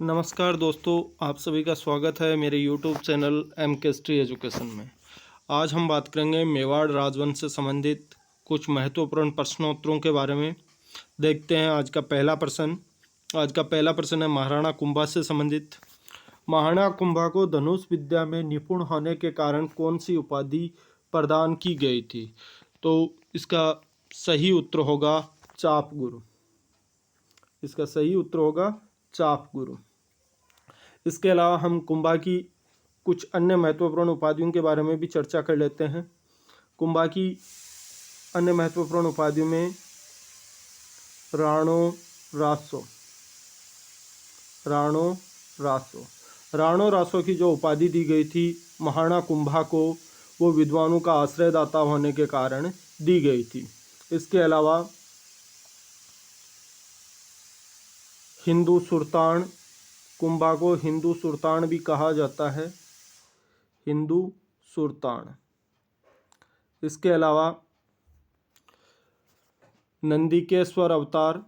नमस्कार दोस्तों, आप सभी का स्वागत है मेरे YouTube चैनल एम केस्ट्री एजुकेशन में। आज हम बात करेंगे मेवाड़ राजवंश से संबंधित कुछ महत्वपूर्ण प्रश्नोत्तरों के बारे में। देखते हैं आज का पहला प्रश्न। आज का पहला प्रश्न है महाराणा कुंभा से संबंधित। महाराणा कुंभा को धनुष विद्या में निपुण होने के कारण कौन सी उपाधि प्रदान की गई थी? तो इसका सही उत्तर होगा चाप गुरु। इसका सही उत्तर होगा चाप गुरु। इसके अलावा हम कुंभा की कुछ अन्य महत्वपूर्ण उपाधियों के बारे में भी चर्चा कर लेते हैं। कुंभा की अन्य महत्वपूर्ण उपाधियों में राणो रासो की जो उपाधि दी गई थी महाराणा कुंभा को, वो विद्वानों का आश्रयदाता होने के कारण दी गई थी। इसके अलावा हिंदू सुल्तान, कुंभा को हिंदू सुल्तान भी कहा जाता है, हिंदू सुल्तान। इसके अलावा नंदीकेश्वर अवतार,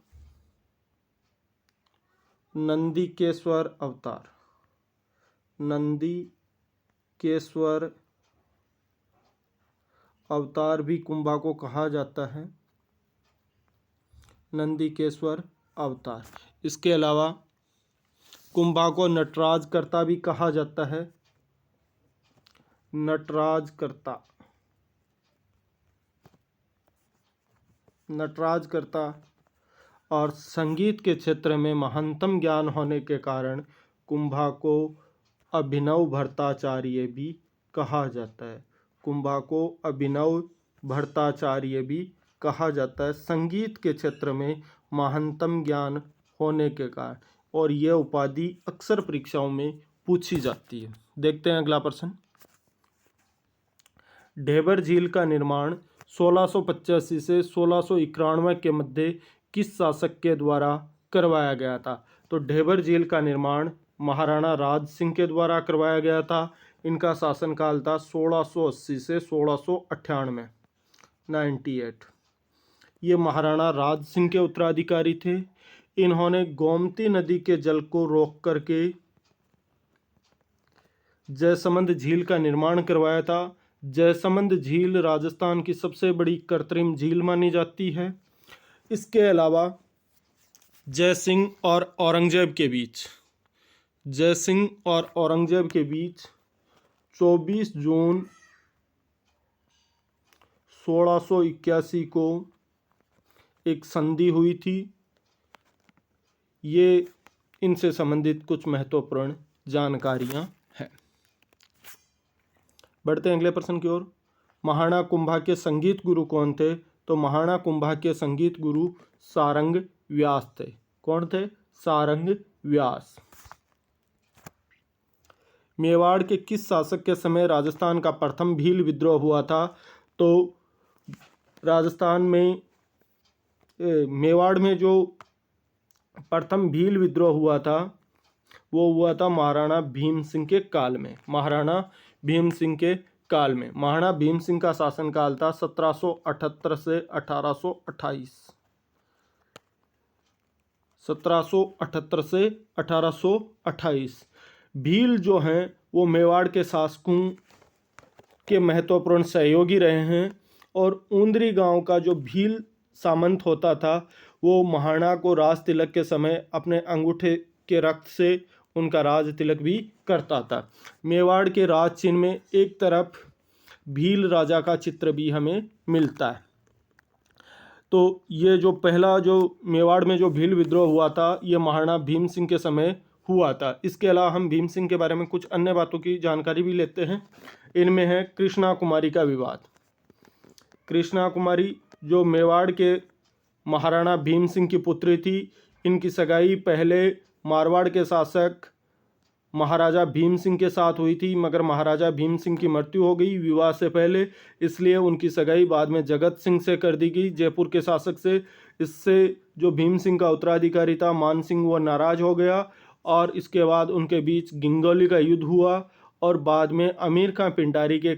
भी कुंभा को कहा जाता है, नंदीकेश्वर अवतार। इसके अलावा कुंभा को नटराज कर्ता भी कहा जाता है, नटराज कर्ता। और संगीत के क्षेत्र में महानतम ज्ञान होने के कारण कुंभा को अभिनव भट्टाचार्य भी कहा जाता है, कुंभा को अभिनव भट्टाचार्य भी कहा जाता है, संगीत के क्षेत्र में महानतम ज्ञान होने के कारण। और यह उपाधि अक्सर परीक्षाओं में पूछी जाती है। देखते हैं अगला प्रश्न। ढेबर झील का निर्माण 1685 से 1691 के मध्य किस शासक के द्वारा करवाया गया था? तो ढेबर झील का निर्माण महाराणा राज सिंह के द्वारा करवाया गया था। इनका शासनकाल था 1680 से 1698, 98। ये महाराणा राज सिंह के उत्तराधिकारी थे। इन्होंने गोमती नदी के जल को रोक करके जयसमंद झील का निर्माण करवाया था। जयसमंद झील राजस्थान की सबसे बड़ी कृत्रिम झील मानी जाती है। इसके अलावा जय सिंह और औरंगजेब के बीच 24 जून 1681 को एक संधि हुई थी। ये इनसे संबंधित कुछ महत्वपूर्ण जानकारियां हैं। बढ़ते हैं अगले प्रश्न की ओर। महाराणा कुंभा के संगीत गुरु कौन थे? तो महाराणा कुंभा के संगीत गुरु सारंग व्यास थे। कौन थे? सारंग व्यास। मेवाड़ के किस शासक के समय राजस्थान का प्रथम भील विद्रोह हुआ था? तो राजस्थान में मेवाड़ में जो प्रथम भील विद्रोह हुआ था वो हुआ था महाराणा भीम सिंह के काल में। महाराणा भीम सिंह का शासनकाल था 1778 से 1828। 1828। भील जो हैं वो मेवाड़ के शासकों के महत्वपूर्ण सहयोगी रहे हैं। और ऊंदरी गांव का जो भील सामंत होता था वो महाराणा को राज तिलक के समय अपने अंगूठे के रक्त से उनका राज तिलक भी करता था। मेवाड़ के राज चिन्ह में एक तरफ भील राजा का चित्र भी हमें मिलता है। तो ये जो पहला जो मेवाड़ में जो भील विद्रोह हुआ था ये महाराणा भीम सिंह के समय हुआ था। इसके अलावा हम भीम सिंह के बारे में कुछ अन्य बातों की जानकारी भी लेते हैं। इनमें है कृष्णा कुमारी का विवाद। कृष्णा कुमारी जो मेवाड़ के महाराणा भीम सिंह की पुत्री थी, इनकी सगाई पहले मारवाड़ के शासक महाराजा भीम सिंह के साथ हुई थी, मगर महाराजा भीम सिंह की मृत्यु हो गई विवाह से पहले, इसलिए उनकी सगाई बाद में जगत सिंह से कर दी गई, जयपुर के शासक से। इससे जो भीम सिंह का उत्तराधिकारी था मान सिंह, वो नाराज हो गया और इसके बाद उनके बीच गिंगोली का युद्ध हुआ। और बाद में अमीर खां पिंडारी के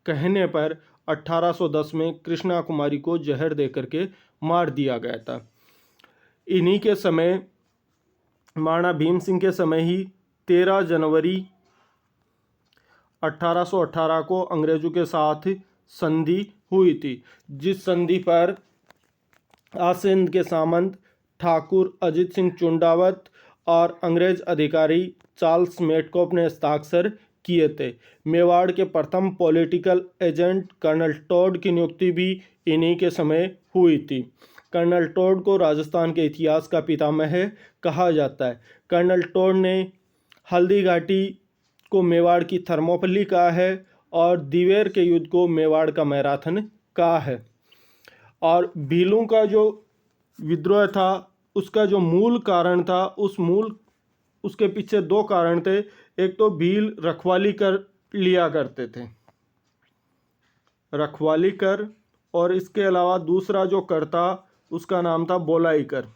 कहने पर 1810 में कृष्णा कुमारी को जहर दे करके मार दिया गया था। इन्हीं के समय महाराणा भीम सिंह के समय ही 13 जनवरी 1818 को अंग्रेजों के साथ संधि हुई थी, जिस संधि पर आसिंद के सामंत ठाकुर अजीत सिंह चुंडावत और अंग्रेज अधिकारी चार्ल्स मेटकॉप ने हस्ताक्षर किए थे। मेवाड़ के प्रथम पॉलिटिकल एजेंट कर्नल टॉड की नियुक्ति भी इन्हीं के समय हुई थी। कर्नल टॉड को राजस्थान के इतिहास का पितामह कहा जाता है। कर्नल टॉड ने हल्दी घाटी को मेवाड़ की थर्मोपल्ली कहा है और दिवेर के युद्ध को मेवाड़ का मैराथन कहा है। और भीलों का जो विद्रोह था उसका जो मूल कारण था, उसके पीछे दो कारण थे। एक तो भील रखवाली कर लिया करते थे, रखवाली कर, और इसके अलावा दूसरा जो कर था उसका नाम था बोलाई कर।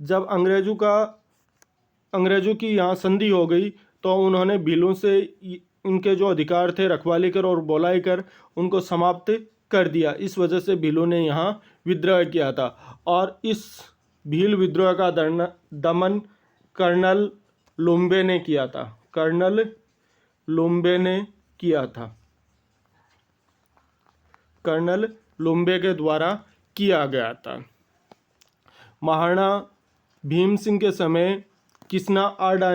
जब अंग्रेजों की यहाँ संधि हो गई तो उन्होंने भीलों से इनके जो अधिकार थे रखवाली कर और बोलाई कर उनको समाप्त कर दिया। इस वजह से भीलों ने यहाँ विद्रोह किया था और इस भील विद्रोह का दमन कर्नल लुम्बे ने किया था। कर्नल लुम्बे ने किया था, कर्नल लुम्बे के द्वारा किया गया था। महाराणा भीम सिंह के समय किस्ना आडा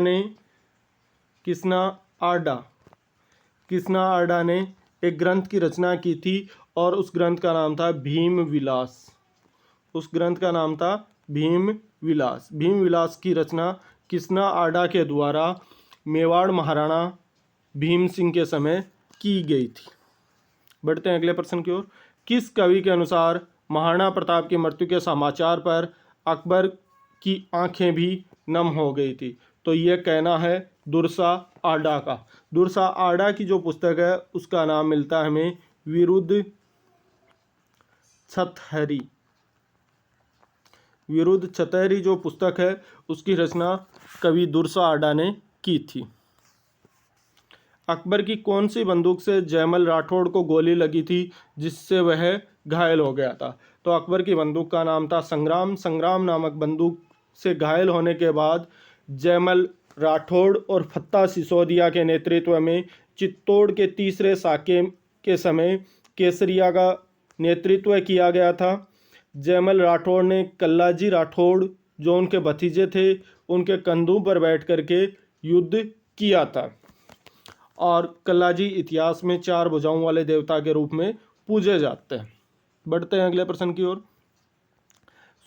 ने एक ग्रंथ की रचना की थी और उस ग्रंथ का नाम था भीम विलास। उस ग्रंथ का नाम था भीम विलास। भीम विलास की रचना किस्ना आडा के द्वारा मेवाड़ महाराणा भीम सिंह के समय की गई थी। बढ़ते हैं अगले प्रश्न की ओर। किस कवि के अनुसार महाराणा प्रताप की मृत्यु के समाचार पर अकबर की आंखें भी नम हो गई थी? तो ये कहना है दुर्सा आडा का। दुर्सा आडा की जो पुस्तक है उसका नाम मिलता है हमें विरुद्ध छतहरी। विरुद्ध छतहरी जो पुस्तक है उसकी रचना कवि दुर्सा आडा ने की थी। अकबर की कौन सी बंदूक से जयमल राठौड़ को गोली लगी थी जिससे वह घायल हो गया था? तो अकबर की बंदूक का नाम था संग्राम। संग्राम नामक बंदूक से घायल होने के बाद जयमल राठौड़ और फत्ता सिसोदिया के नेतृत्व में चित्तौड़ के तीसरे साके के समय केसरिया का नेतृत्व किया गया था। जयमल राठौड़ ने कल्लाजी राठौड़ जो उनके भतीजे थे उनके कंधों पर बैठ करके युद्ध किया था और कल्लाजी इतिहास में 4 भुजाओं वाले देवता के रूप में पूजे जाते हैं। बढ़ते हैं अगले प्रश्न की ओर।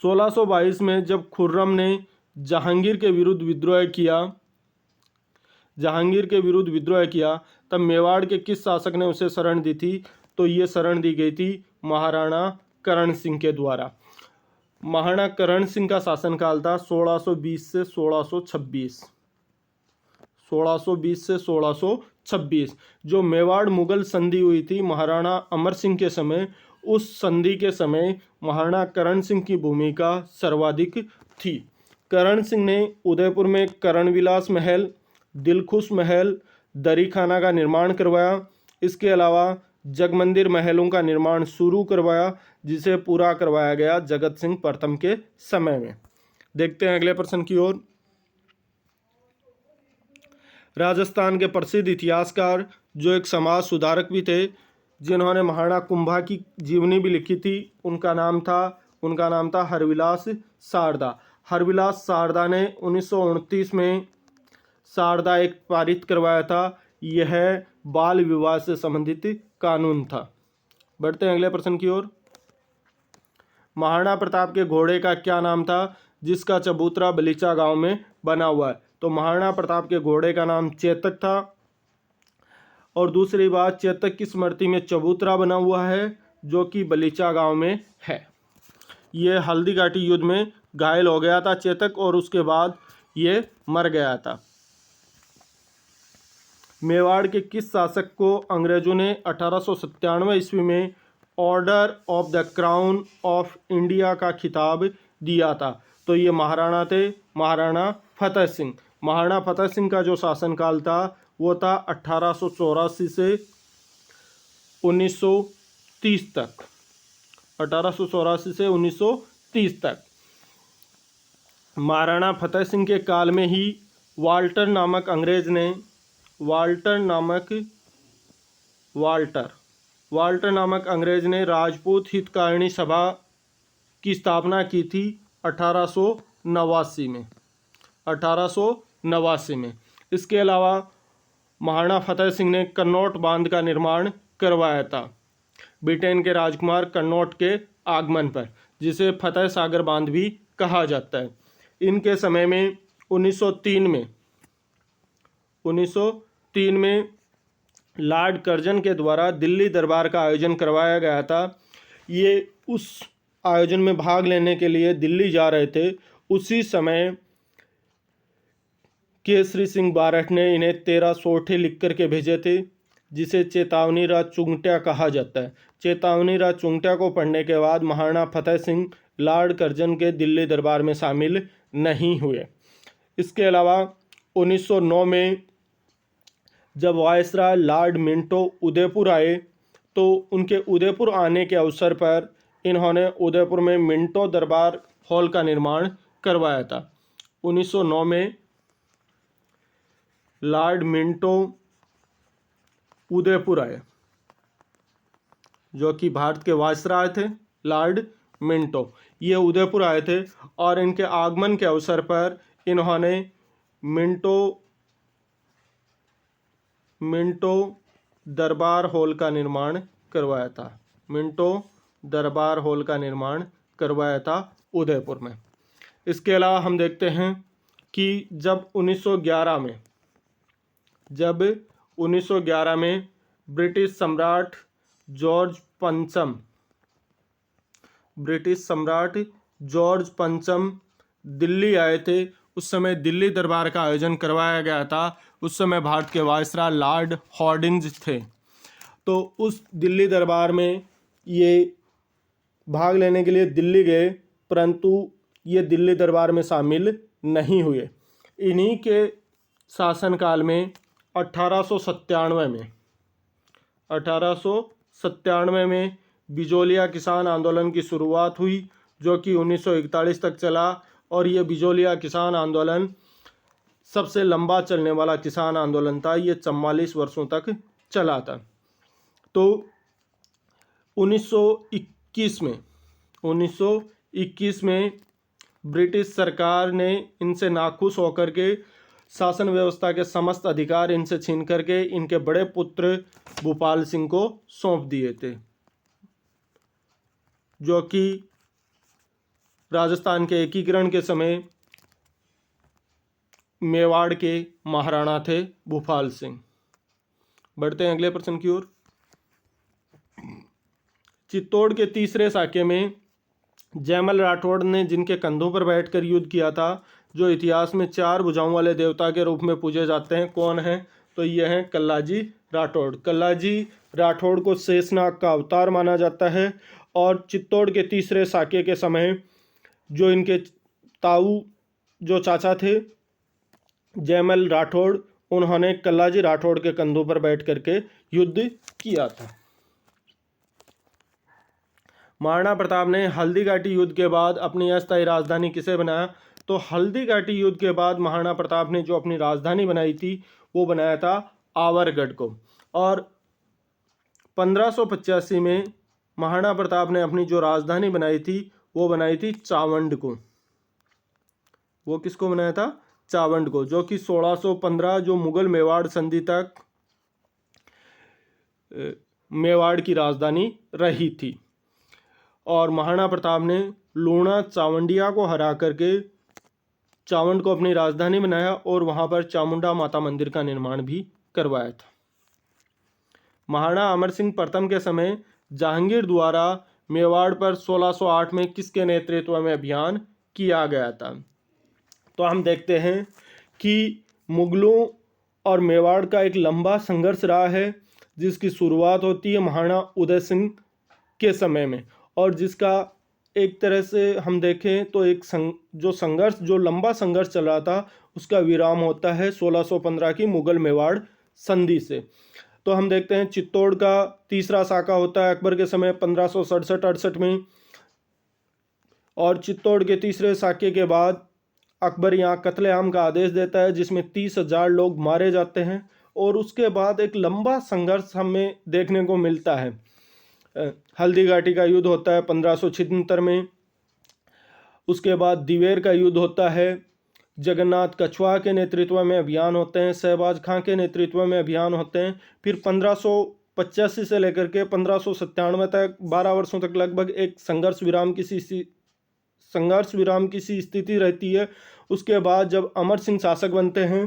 1622 में जब खुर्रम ने जहांगीर के विरुद्ध विद्रोह किया तब मेवाड़ के किस शासक ने उसे शरण दी थी? तो ये शरण दी गई थी महाराणा करण सिंह के द्वारा। महाराणा करण सिंह का शासनकाल था 1620 से 1626। 1620 से 1626। जो मेवाड़ मुगल संधि हुई थी महाराणा अमर सिंह के समय, उस संधि के समय महाराणा करण सिंह की भूमिका सर्वाधिक थी। करण सिंह ने उदयपुर में करण विलास महल, दिलखुश महल, दरी खाना का निर्माण करवाया। इसके अलावा जगमंदिर महलों का निर्माण शुरू करवाया जिसे पूरा करवाया गया जगत सिंह प्रथम के समय में। देखते हैं अगले प्रश्न की ओर। राजस्थान के प्रसिद्ध इतिहासकार जो एक समाज सुधारक भी थे जिन्होंने महाराणा कुंभा की जीवनी भी लिखी थी, उनका नाम था हरविलास सारदा। हरविलास सारदा ने 1929 में सारदा एक्ट पारित करवाया था। यह बाल विवाह से संबंधित कानून था। बढ़ते हैं अगले प्रश्न की ओर। महाराणा प्रताप के घोड़े का क्या नाम था जिसका चबूतरा बलीचा गांव में बना हुआ है? तो महाराणा प्रताप के घोड़े का नाम चेतक था। और दूसरी बात, चेतक की स्मृति में चबूतरा बना हुआ है जो कि बलीचा गांव में है। ये हल्दी घाटी युद्ध में घायल हो गया था चेतक और उसके बाद ये मर गया था। मेवाड़ के किस शासक को अंग्रेजों ने 1897 ईस्वी में order of the crown of India का खिताब दिया था? तो ये महाराणा थे, महाराणा फतेह सिंह। महाराणा फतेह सिंह का जो शासनकाल था वो था 1884 से 1930 तक। 1884 से 1930 तक। महाराणा फतेह सिंह के काल में ही वाल्टर नामक अंग्रेज ने राजपूत हितकारिणी सभा की स्थापना की थी 1889 में। इसके अलावा महाराणा फतेह सिंह ने कन्नौट बांध का निर्माण करवाया था ब्रिटेन के राजकुमार कन्नौट के आगमन पर, जिसे फतेह सागर बांध भी कहा जाता है। इनके समय में 1903 में लॉर्ड कर्जन के द्वारा दिल्ली दरबार का आयोजन करवाया गया था। ये उस आयोजन में भाग लेने के लिए दिल्ली जा रहे थे। उसी समय केसरी सिंह बारठ ने इन्हें 13 सोठे लिख करके भेजे थे, जिसे चेतावनी राजचुंगटिया कहा जाता है। चेतावनी राजचुंगटिया को पढ़ने के बाद महाराणा फतेह सिंह लॉर्ड कर्जन के दिल्ली दरबार में शामिल नहीं हुए। इसके अलावा 1909 में जब वायसराय लॉर्ड मिंटो उदयपुर आए तो उनके उदयपुर आने के अवसर पर इन्होंने उदयपुर में मिंटो दरबार हॉल का निर्माण करवाया था। 1909 में लॉर्ड मिंटो उदयपुर आए, जो कि भारत के वायसराय थे। लॉर्ड मिंटो ये उदयपुर आए थे और इनके आगमन के अवसर पर इन्होंने मिंटो दरबार हॉल का निर्माण करवाया था उदयपुर में। इसके अलावा हम देखते हैं कि जब 1911 में ब्रिटिश सम्राट जॉर्ज पंचम दिल्ली आए थे, उस समय दिल्ली दरबार का आयोजन करवाया गया था। उस समय भारत के वायसराय लॉर्ड हॉर्डिंज थे। तो उस दिल्ली दरबार में ये भाग लेने के लिए दिल्ली गए, परंतु ये दिल्ली दरबार में शामिल नहीं हुए। इन्हीं के शासनकाल में 1897 में बिजोलिया किसान आंदोलन की शुरुआत हुई, जो कि 1941 तक चला। और ये बिजोलिया किसान आंदोलन सबसे लंबा चलने वाला किसान आंदोलन था। ये 44 वर्षों तक चला था। तो 1921 में ब्रिटिश सरकार ने इनसे नाखुश होकर के शासन व्यवस्था के समस्त अधिकार इनसे छीन करके इनके बड़े पुत्र भूपाल सिंह को सौंप दिए थे, जो कि राजस्थान के एकीकरण के समय मेवाड़ के महाराणा थे भूपाल सिंह। बढ़ते हैं अगले प्रश्न की ओर। चित्तौड़ के तीसरे साके में जयमल राठौड़ ने जिनके कंधों पर बैठकर युद्ध किया था, जो इतिहास में 4 भुजाओं वाले देवता के रूप में पूजे जाते हैं, कौन हैं? तो ये हैं कल्लाजी राठौड़। कल्लाजी राठौड़ को शेषनाग का अवतार माना जाता है। और चित्तौड़ के तीसरे साके के समय जो इनके ताऊ जो चाचा थे जयमल राठौड़, उन्होंने कल्लाजी राठौड़ के कंधों पर बैठ करके युद्ध किया था। महाराणा प्रताप ने हल्दी घाटी युद्ध के बाद अपनी अस्थायी राजधानी किसे बनाया? तो हल्दी घाटी युद्ध के बाद महाराणा प्रताप ने जो अपनी राजधानी बनाई थी वो बनाया था आवरगढ़ को। और 1585 में महाराणा प्रताप ने अपनी जो राजधानी बनाई थी वो बनाई थी चावंड को। वो किसको बनाया था? चावंड को, जो कि 1615 जो मुगल मेवाड़ संधि तक मेवाड़ की राजधानी रही थी। और महाराणा प्रताप ने लूणा चावंडिया को हरा करके चावंड को अपनी राजधानी बनाया और वहां पर चामुंडा माता मंदिर का निर्माण भी करवाया था। महाराणा अमर सिंह प्रथम के समय जहांगीर द्वारा मेवाड़ पर 1608 में किसके नेतृत्व में अभियान किया गया था? तो हम देखते हैं कि मुगलों और मेवाड़ का एक लंबा संघर्ष रहा है, जिसकी शुरुआत होती है महाराणा उदय सिंह के समय में, और जिसका एक तरह से हम देखें तो एक जो लंबा संघर्ष चल रहा था उसका विराम होता है 1615 की मुगल मेवाड़ संधि से। तो हम देखते हैं चित्तौड़ का तीसरा साका होता है अकबर के समय 1567-68 में। और चित्तौड़ के तीसरे साके के बाद अकबर यहाँ कत्लेआम का आदेश देता है जिसमें 30,000 लोग मारे जाते हैं। और उसके बाद एक लंबा संघर्ष हमें देखने को मिलता है। हल्दी घाटी का युद्ध होता है 1576 में। उसके बाद दिवेर का युद्ध होता है। जगन्नाथ कछुआ के नेतृत्व में अभियान होते हैं, शहबाज खां के नेतृत्व में अभियान होते हैं। फिर 1585 से लेकर के 1597 तक 12 वर्षों तक लगभग एक संघर्ष विराम की सी स्थिति रहती है। उसके बाद जब अमर सिंह शासक बनते हैं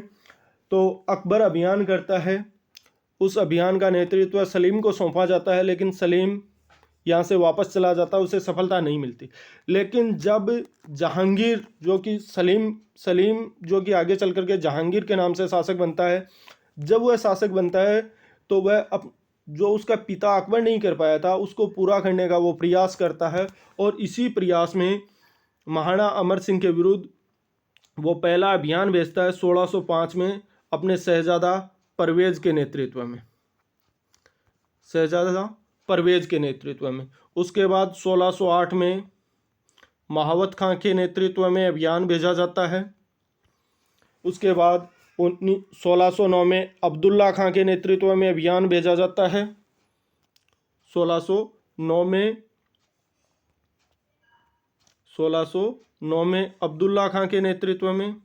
तो अकबर अभियान करता है। उस अभियान का नेतृत्व सलीम को सौंपा जाता है, लेकिन सलीम यहाँ से वापस चला जाता है, उसे सफलता नहीं मिलती। लेकिन जब जहांगीर जो कि सलीम जो कि आगे चल करके जहांगीर के नाम से शासक बनता है, जब वह शासक बनता है तो वह जो उसका पिता अकबर नहीं कर पाया था उसको पूरा करने का वो प्रयास करता है। और इसी प्रयास में महाराणा अमर सिंह के विरुद्ध वो पहला अभियान भेजता है 1605 में अपने शहजादा परवेज के नेतृत्व में। उसके बाद 1608 में महावत खां के नेतृत्व में अभियान भेजा जाता है। उसके बाद 1609 में अब्दुल्ला खां के नेतृत्व में अभियान भेजा जाता है। 1609 में अब्दुल्ला खां के नेतृत्व में।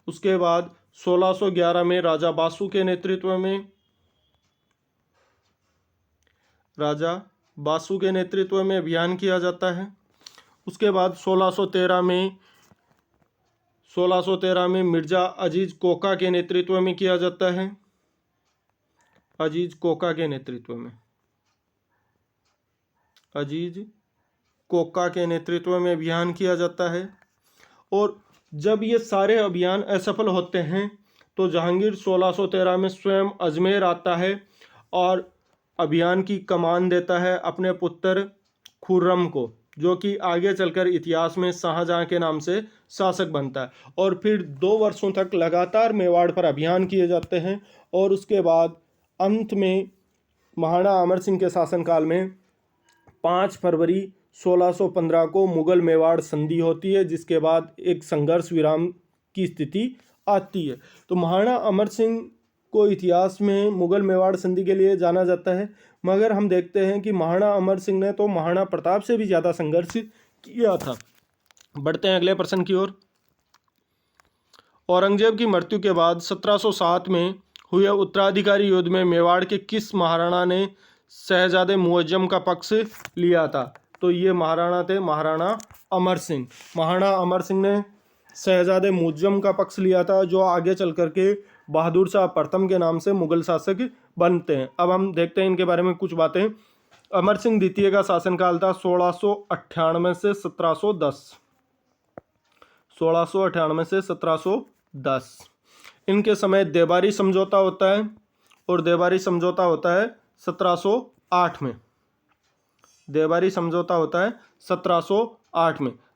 उसके बाद 1611 में राजा बासु के नेतृत्व में अभियान किया जाता है। उसके बाद 1613 में मिर्जा अजीज कोका के नेतृत्व में किया जाता है। अजीज कोका के नेतृत्व में अभियान किया जाता है। और जब ये सारे अभियान असफल होते हैं तो जहांगीर 1613 में स्वयं अजमेर आता है और अभियान की कमान देता है अपने पुत्र खुर्रम को, जो कि आगे चलकर इतिहास में शाहजहां के नाम से शासक बनता है। और फिर 2 वर्षों तक लगातार मेवाड़ पर अभियान किए जाते हैं। और उसके बाद अंत में महाराणा अमर सिंह के शासनकाल में 5 फरवरी 1615 को मुगल मेवाड़ संधि होती है, जिसके बाद एक संघर्ष विराम की स्थिति आती है। तो महाराणा अमर सिंह को इतिहास में मुगल मेवाड़ संधि के लिए जाना जाता है, मगर हम देखते हैं कि महाराणा अमर सिंह ने तो महाराणा प्रताप से भी ज़्यादा संघर्ष किया था। बढ़ते हैं अगले प्रश्न की ओर। औरंगजेब की मृत्यु के बाद 1707 में हुए उत्तराधिकारी युद्ध में मेवाड़ के किस महाराणा ने शहजादे मुअज्जम का पक्ष लिया था? तो ये महाराणा थे महाराणा अमर सिंह। महाराणा अमर सिंह ने शहजादे मुअज्जम का पक्ष लिया था, जो आगे चल करके बहादुर शाह प्रथम के नाम से मुगल शासक बनते हैं। अब हम देखते हैं इनके बारे में कुछ बातें। अमर सिंह द्वितीय का शासनकाल था 1698 से 1710। इनके समय देबारी समझौता होता है, और देबारी समझौता होता है 1708 में।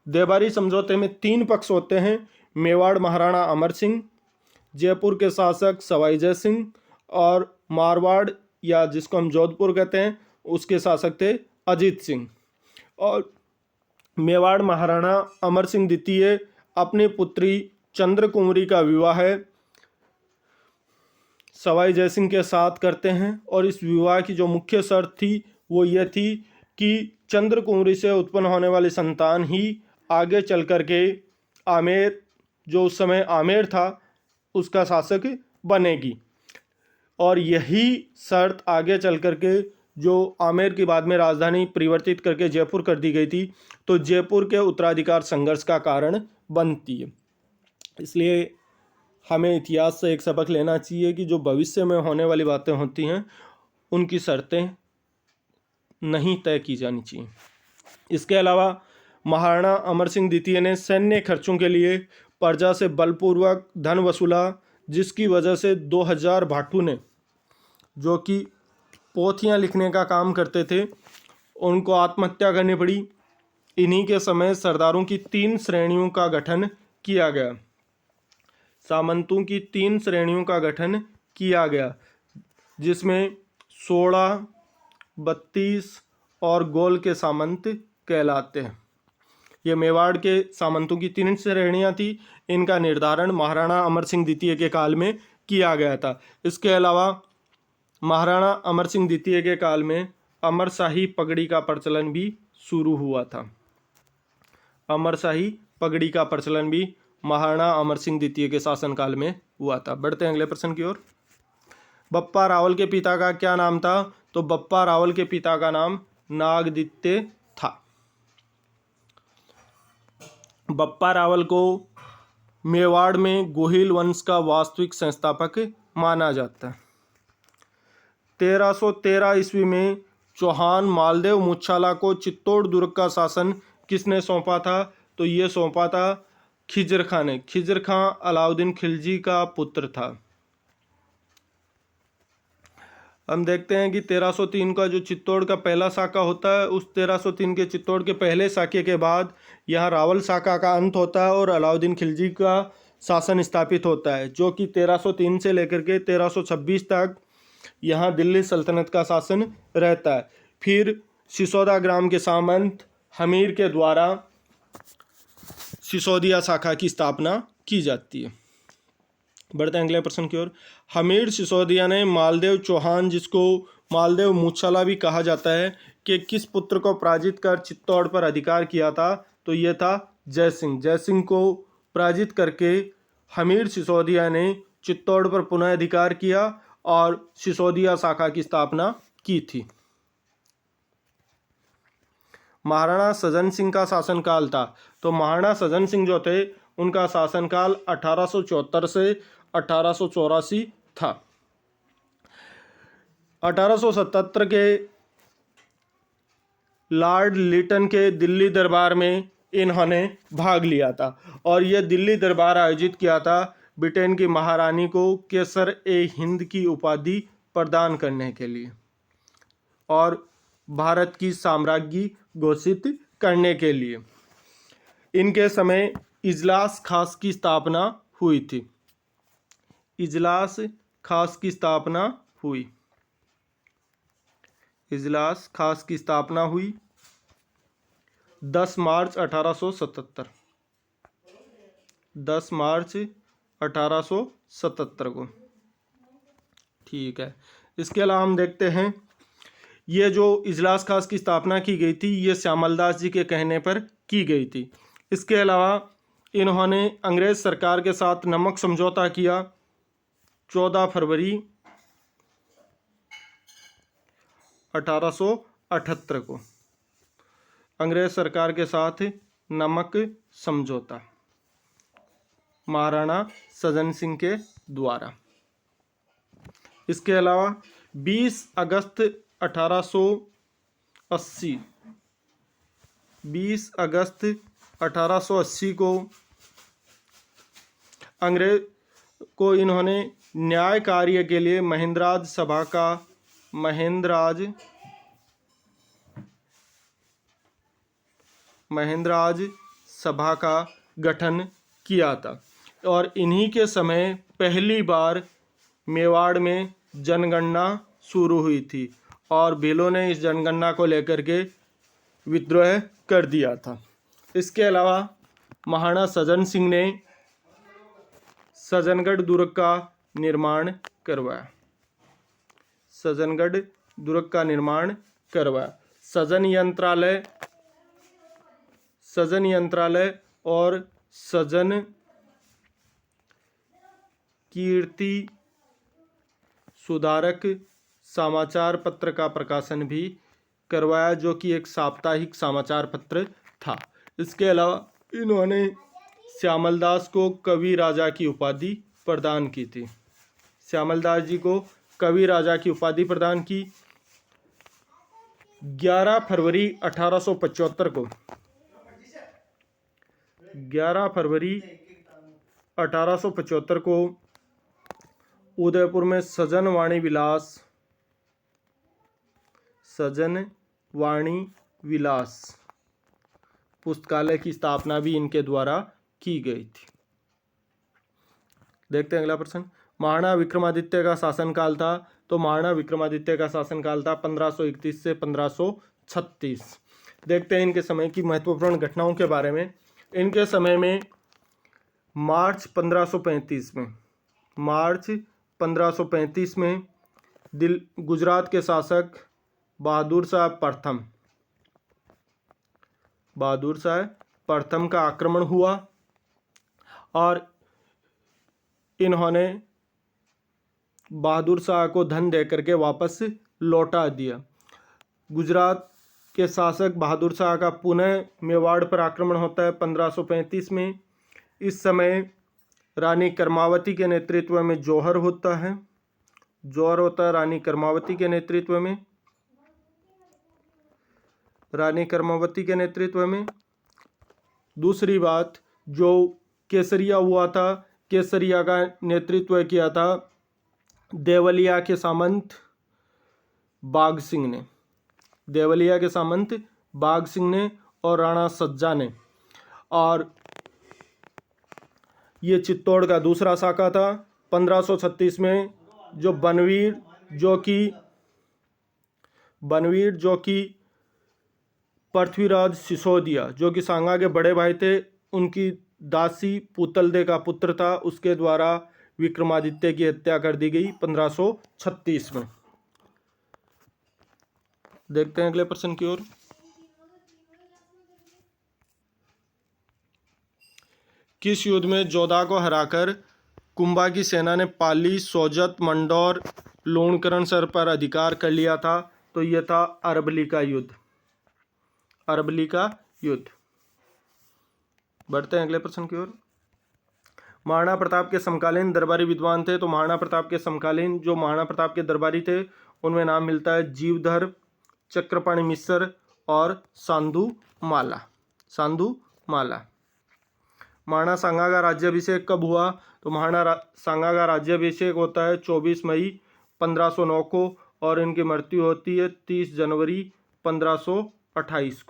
देबारी समझौते में 3 पक्ष होते हैं। मेवाड़ महाराणा अमर सिंह, जयपुर के शासक सवाई जय सिंह, और मारवाड़ या जिसको हम जोधपुर कहते हैं उसके शासक थे अजीत सिंह। और मेवाड़ महाराणा अमर सिंह द्वितीय अपनी पुत्री चंद्रकुमारी का विवाह सवाई जय सिंह के साथ करते हैं। और इस विवाह की जो मुख्य शर्त थी वो ये थी कि चंद्रकुमारी से उत्पन्न होने वाली संतान ही आगे चल कर के आमेर, जो उस समय आमेर था, उसका शासक बनेगी। और यही शर्त आगे चल कर के जो आमेर की बाद में राजधानी परिवर्तित करके जयपुर कर दी गई थी, तो जयपुर के उत्तराधिकार संघर्ष का कारण बनती है। इसलिए हमें इतिहास से एक सबक लेना चाहिए कि जो भविष्य में होने वाली बातें होती हैं उनकी शर्तें नहीं तय की जानी चाहिए। इसके अलावा महाराणा अमर सिंह द्वितीय ने सैन्य खर्चों के लिए प्रजा से बलपूर्वक धन वसूला, जिसकी वजह से 2000 भाटू ने, जो कि पोथियाँ लिखने का काम करते थे, उनको आत्महत्या करनी पड़ी। इन्हीं के समय सरदारों की 3 श्रेणियों का गठन किया गया। सामंतों की 3 श्रेणियों का गठन किया गया, जिसमें 16, 32 और गोल के सामंत कहलाते हैं। ये मेवाड़ के सामंतों की 3 श्रेणियाँ थी। इनका निर्धारण महाराणा अमर सिंह द्वितीय के काल में किया गया था। इसके अलावा महाराणा अमर सिंह द्वितीय के काल में अमरशाही पगड़ी का प्रचलन भी शुरू हुआ था। अमरशाही पगड़ी का प्रचलन भी महाराणा अमर सिंह द्वितीय के शासनकाल में हुआ था। बढ़ते हैं अगले प्रश्न की ओर। बप्पा रावल के पिता का क्या नाम था? तो बप्पा रावल के पिता का नाम नागदित्य था। बप्पा रावल को मेवाड़ में गोहिल वंश का वास्तविक संस्थापक माना जाता है। 1313 ईस्वी में चौहान मालदेव मुच्छाला को चित्तौड़ दुर्ग का शासन किसने सौंपा था? तो ये सौंपा था खिजर खां ने। खिजर खां अलाउद्दीन खिलजी का पुत्र था। हम देखते हैं कि 1303 का जो चित्तौड़ का पहला साका होता है, उस 1303 के चित्तौड़ के पहले साके के बाद यहाँ रावल साका का अंत होता है और अलाउद्दीन खिलजी का शासन स्थापित होता है, जो कि 1303 से लेकर के 1326 तक यहाँ दिल्ली सल्तनत का शासन रहता है। फिर सिसोदा ग्राम के सामंत हमीर के द्वारा सिसोदिया शाखा की स्थापना की जाती है। बढ़ते हैं अगले प्रश्न की ओर। हमीर सिसोदिया ने मालदेव चौहान, जिसको मालदेव मुच्छाला भी कहा जाता है, कि किस पुत्र को पराजित कर चित्तौड़ पर अधिकार किया था? तो ये था जयसिंह। जयसिंह को पराजित करके हमीर सिसोदिया ने चित्तौड़ पर पुनः अधिकार किया और सिसोदिया शाखा की स्थापना की थी। महाराणा सजन सिंह का शासनकाल था। तो महाराणा सजन सिंह जो थे, उनका शासनकाल 1874 से 1884 था। 1877 के लॉर्ड लिटन के दिल्ली दरबार में इन्होंने भाग लिया था और यह दिल्ली दरबार आयोजित किया था ब्रिटेन की महारानी को केसर ए हिंद की उपाधि प्रदान करने के लिए और भारत की साम्राज्ञी घोषित करने के लिए। इनके समय इजलास खास की स्थापना हुई थी। इजलास खास की स्थापना हुई। इजलास खास की स्थापना हुई 10 मार्च 1877। 10 मार्च 1877 को। ठीक है। इसके अलावा हम देखते हैं, ये जो इजलास खास की स्थापना की गई थी, ये श्यामलदास जी के कहने पर की गई थी। इसके अलावा इन्होंने अंग्रेज सरकार के साथ नमक समझौता किया 14 फरवरी 1878 को। अंग्रेज सरकार के साथ नमक समझौता महाराणा सजन सिंह के द्वारा। इसके अलावा 20 अगस्त 1880 को अंग्रेज को इन्होंने न्याय कार्य के लिए महेंद्रराज सभा का गठन किया था और इन्हीं के समय पहली बार मेवाड़ में जनगणना शुरू हुई थी और भीलों ने इस जनगणना को लेकर के विद्रोह कर दिया था। इसके अलावा महाराणा सजन सिंह ने सजनगढ़ दुर्ग का निर्माण करवाया। सजनगढ़ दुर्ग का निर्माण करवाया। सजन यंत्रालय और सजन कीर्ति सुधारक समाचार पत्र का प्रकाशन भी करवाया, जो कि एक साप्ताहिक समाचार पत्र था। इसके अलावा इन्होंने श्यामलदास को कवि राजा की उपाधि प्रदान की थी। श्यामलदास जी को कवि राजा की उपाधि प्रदान की। 11 फरवरी 1875 को 11 फरवरी 1875 को उदयपुर में सजन वाणी विलास पुस्तकालय की स्थापना भी इनके द्वारा की गई थी। देखते हैं अगला प्रश्न। महाराणा विक्रमादित्य का शासनकाल था। तो महाराणा विक्रमादित्य का शासनकाल था 1531 से 1553 1536। देखते हैं इनके समय की महत्वपूर्ण घटनाओं के बारे में। इनके समय में मार्च 1535 में गुजरात के शासक बहादुर शाह प्रथम का आक्रमण हुआ और इन्होंने बहादुर शाह को धन देकर के वापस लौटा दिया। गुजरात के शासक बहादुर शाह का पुनः मेवाड़ पर आक्रमण होता है 1535 में। इस समय रानी कर्मावती के नेतृत्व में जौहर होता है रानी कर्मावती के नेतृत्व में। दूसरी बात, जो केसरिया हुआ था, केसरिया का नेतृत्व किया था देवलिया के सामंत बाघ सिंह ने और राणा सज्जा ने। और ये चित्तौड़ का दूसरा शाखा था। 1536 में जो बनवीर जो कि पृथ्वीराज सिसोदिया जो कि सांगा के बड़े भाई थे, उनकी दासी पुतलदे का पुत्र था, उसके द्वारा विक्रमादित्य की हत्या कर दी गई 1536 में। देखते हैं अगले प्रश्न की ओर। किस युद्ध में जोधा को हराकर कुंभा की सेना ने पाली, सोजत, मंडौर, लूणकरणसर पर अधिकार कर लिया था? तो यह था अरबली का युद्ध। बढ़ते हैं अगले प्रश्न की ओर। महाराणा प्रताप के समकालीन दरबारी विद्वान थे। तो महाराणा प्रताप के समकालीन जो महाराणा प्रताप के दरबारी थे, उनमें नाम मिलता है जीवधर, चक्रपाणि मिश्र और साधु माला। महाराणा सांगा का राज्याभिषेक कब हुआ? तो महाराणा सांगा का राज्याभिषेक होता है 24 मई 1509 को और इनकी मृत्यु होती है 30 जनवरी 1528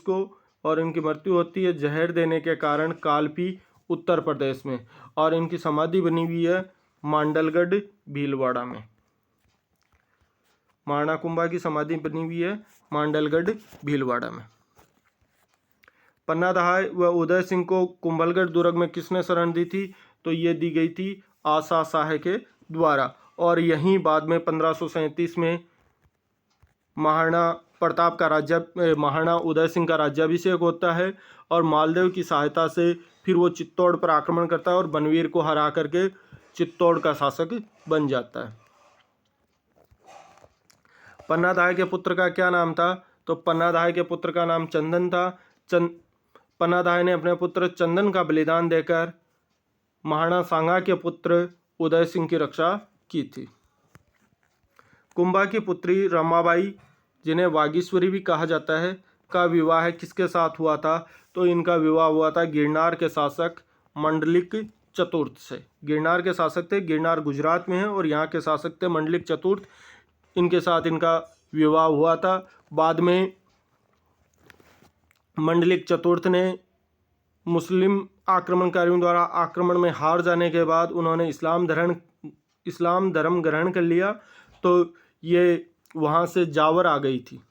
को। और इनकी मृत्यु होती है जहर देने के कारण कालपी, उत्तर प्रदेश में। और इनकी समाधि बनी हुई है मांडलगढ़, भीलवाड़ा में। महाराणा कुंभा की समाधि बनी हुई है मांडलगढ़, भीलवाड़ा में। पन्ना दहाय व उदय सिंह को कुंभलगढ़ दुर्ग में किसने शरण दी थी? तो ये दी गई थी आशा शाह के द्वारा। और यहीं बाद में 1537 में महाराणा उदय सिंह का राज्याभिषेक होता है और मालदेव की सहायता से फिर वो चित्तौड़ पर आक्रमण करता है और बनवीर को हरा करके चित्तौड़ का शासक बन जाता है। पन्ना दहाय के पुत्र का क्या नाम था? तो पन्ना दहाय के पुत्र का नाम चंदन था। पन्ना दहाय ने अपने पुत्र चंदन का बलिदान देकर महाराणा सांगा के पुत्र उदय सिंह की रक्षा की थी। कुंभा की पुत्री रमाबाई, जिन्हें वागीश्वरी भी कहा जाता है, का विवाह किसके साथ हुआ था? तो इनका विवाह हुआ था गिरनार के शासक मंडलिक चतुर्थ से। गिरनार के शासक थे, गिरनार गुजरात में है और यहाँ के शासक थे मंडलिक चतुर्थ। इनके साथ इनका विवाह हुआ था। बाद में मंडलिक चतुर्थ ने मुस्लिम आक्रमणकारियों द्वारा आक्रमण में हार जाने के बाद उन्होंने इस्लाम धर्म ग्रहण कर लिया, तो ये वहाँ से जावर आ गई थी।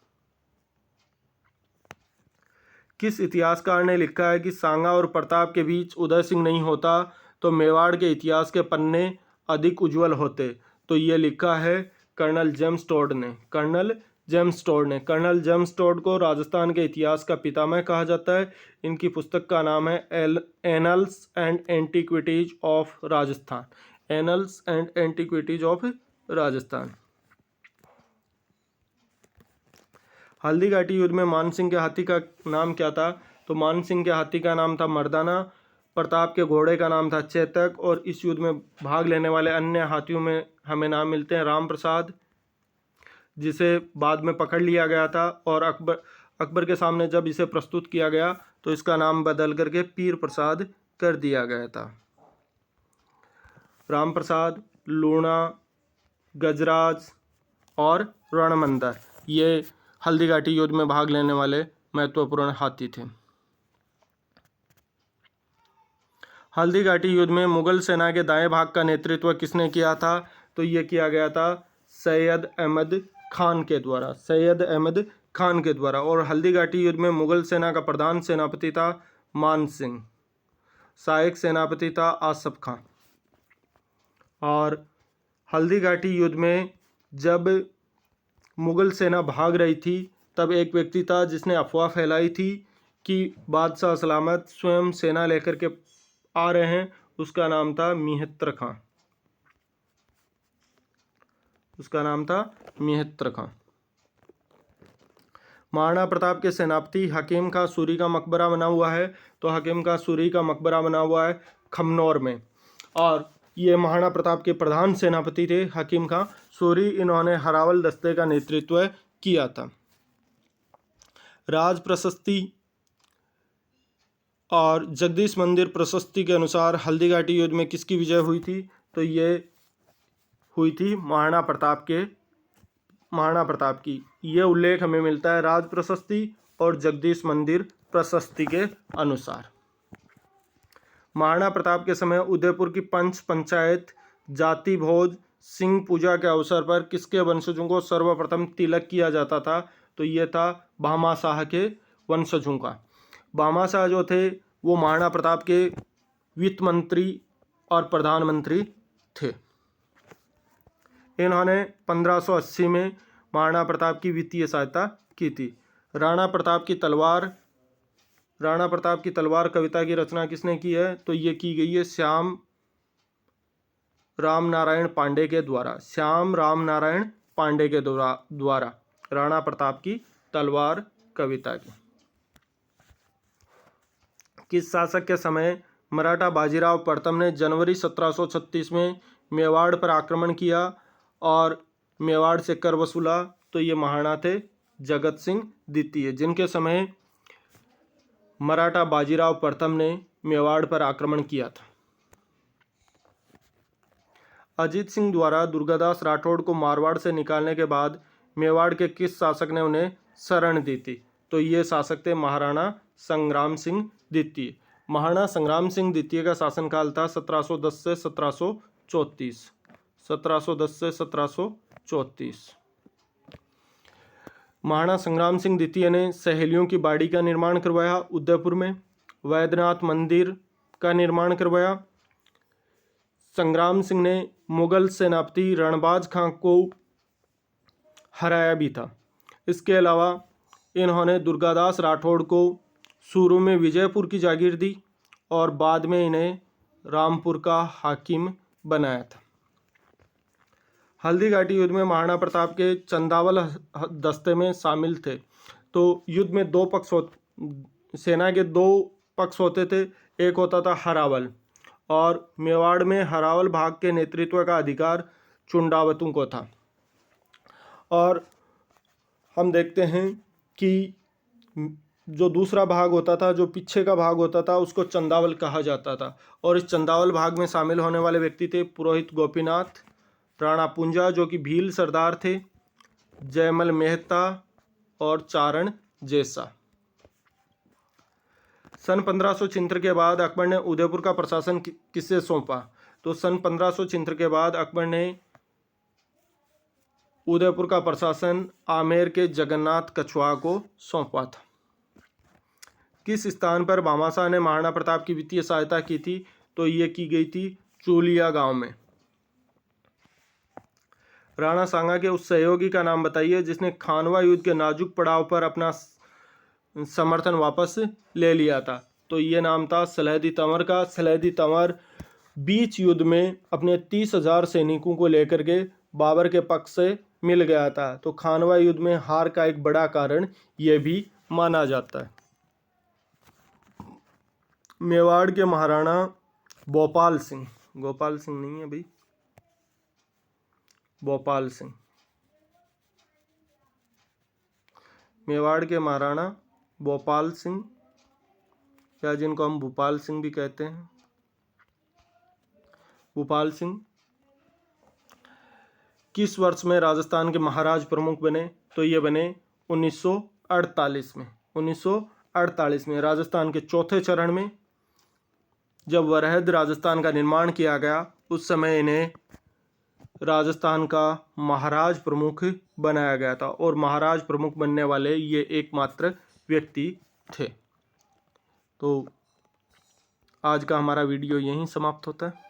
किस इतिहासकार ने लिखा है कि सांगा और प्रताप के बीच उदय सिंह नहीं होता तो मेवाड़ के इतिहास के पन्ने अधिक उज्जवल होते? तो ये लिखा है कर्नल जेम्स टोड ने। कर्नल जेम्स टोड को राजस्थान के इतिहास का पितामह कहा जाता है। इनकी पुस्तक का नाम है annuls and antiquities of Rajasthan. Haldi Ghati युद्ध में मानसिंह के हाथी का नाम क्या था? तो मानसिंह के हाथी का नाम था मर्दाना। प्रताप के घोड़े का नाम था चेतक। और इस युद्ध में भाग लेने वाले अन्य हाथियों में हमें नाम मिलते हैं राम प्रसाद, जिसे बाद में पकड़ लिया गया था, और अकबर के सामने जब इसे प्रस्तुत किया गया तो इसका नाम बदल करके पीर प्रसाद कर दिया गया था। राम प्रसाद, लूणा, गजराज और रणमंदर, ये हल्दी घाटी युद्ध में भाग लेने वाले महत्वपूर्ण हाथी थे। हल्दी घाटी युद्ध में मुगल सेना के दाएं भाग का नेतृत्व किसने किया था? तो ये किया गया था सैयद अहमद खान के द्वारा, सैयद अहमद खान के द्वारा। और हल्दी घाटी युद्ध में मुगल सेना का प्रधान सेनापति था मान सिंह, सहायक सेनापति था आसफ खां। और हल्दी घाटी युद्ध में जब मुगल सेना भाग रही थी तब एक व्यक्ति था जिसने अफवाह फैलाई थी कि बादशाह सलामत स्वयं सेना लेकर के आ रहे हैं। उसका नाम था मिहित्र खां, उसका नाम था मिहित्र खां। महाराणा प्रताप के सेनापति हकीम खां सूरी का मकबरा बना हुआ है। तो हकीम खां सूरी का मकबरा बना हुआ है खमनौर में। और ये महाराणा प्रताप के प्रधान सेनापति थे हकीम खां सूरी। इन्होंने हरावल दस्ते का नेतृत्व किया था। राज प्रशस्ति और जगदीश मंदिर प्रशस्ति के अनुसार हल्दी घाटी युद्ध में किसकी विजय हुई थी? तो ये हुई थी महाराणा प्रताप की। ये उल्लेख हमें मिलता है राज प्रशस्ति और जगदीश मंदिर प्रशस्ति के अनुसार। महाराणा प्रताप के समय उदयपुर की पंच पंचायत जाति भोज सिंह पूजा के अवसर पर किसके वंशजों को सर्वप्रथम तिलक किया जाता था? तो ये था भामाशाह के वंशजों का। भामाशाह जो थे वो महाराणा प्रताप के वित्त मंत्री और प्रधानमंत्री थे। इन्होंने 1580 में महाराणा प्रताप की वित्तीय सहायता की थी। राणा प्रताप की तलवार कविता की रचना किसने की है? तो ये की गई है श्याम राम नारायण पांडे के द्वारा। श्याम राम नारायण पांडे के द्वारा राणा प्रताप की तलवार कविता की। किस शासक के समय मराठा बाजीराव प्रथम ने जनवरी 1736 में मेवाड़ पर आक्रमण किया और मेवाड़ से कर वसूला? तो ये महाराणा थे जगत सिंह द्वितीय, जिनके समय मराठा बाजीराव प्रथम ने मेवाड़ पर आक्रमण किया था। अजीत सिंह द्वारा दुर्गादास राठौड़ को मारवाड़ से निकालने के बाद मेवाड़ के किस शासक ने उन्हें शरण दी थी? तो ये शासक थे महाराणा संग्राम सिंह द्वितीय। महाराणा संग्राम सिंह द्वितीय का शासनकाल था 1710 से 1734। 1710 से 1734। महाराणा संग्राम सिंह द्वितीय ने सहेलियों की बाड़ी का निर्माण करवाया उदयपुर में। वैद्यनाथ मंदिर का निर्माण करवाया। संग्राम सिंह ने मुगल सेनापति रणबाज खां को हराया भी था। इसके अलावा इन्होंने दुर्गादास राठौड़ को शुरू में विजयपुर की जागीर दी और बाद में इन्हें रामपुर का हाकिम बनाया था। हल्दी घाटी युद्ध में महाराणा प्रताप के चंदावल दस्ते में शामिल थे। तो युद्ध में सेना के दो पक्ष होते थे। एक होता था हरावल, और मेवाड़ में हरावल भाग के नेतृत्व का अधिकार चुंडावतों को था। और हम देखते हैं कि जो दूसरा भाग होता था, जो पीछे का भाग होता था, उसको चंदावल कहा जाता था। और इस चंदावल भाग में शामिल होने वाले व्यक्ति थे पुरोहित गोपीनाथ, राणा पुंजा जो कि भील सरदार थे, जयमल मेहता और चारण जैसा। सन 1576 के बाद अकबर ने उदयपुर का प्रशासन किसे सौंपा? तो सन 1576 के बाद अकबर ने उदयपुर का प्रशासन आमेर के जगन्नाथ कछुआ को सौंपा था। किस स्थान पर भामाशाह ने महाराणा प्रताप की वित्तीय सहायता की थी? तो ये की गई थी चूलिया गांव में। राणा सांगा के उस सहयोगी का नाम बताइए जिसने खानवा युद्ध के नाजुक पड़ाव पर अपना समर्थन वापस ले लिया था। तो ये नाम था सलहदी तंवर का। सलहदी तंवर बीच युद्ध में अपने 30,000 सैनिकों को लेकर के बाबर के पक्ष से मिल गया था। तो खानवा युद्ध में हार का एक बड़ा कारण यह भी माना जाता है। मेवाड़ के महाराणा भोपाल सिंह, गोपाल सिंह नहीं है भाई, भोपाल सिंह, मेवाड़ के महाराणा भोपाल सिंह, या जिनको हम भोपाल सिंह भी कहते हैं, भोपाल सिंह किस वर्ष में राजस्थान के महाराज प्रमुख बने? तो ये बने 1948 में। 1948 में राजस्थान के चौथे चरण में जब वरहद राजस्थान का निर्माण किया गया, उस समय इन्हें राजस्थान का महाराज प्रमुख बनाया गया था और महाराज प्रमुख बनने वाले ये एकमात्र व्यक्ति थे। तो आज का हमारा वीडियो यहीं समाप्त होता है।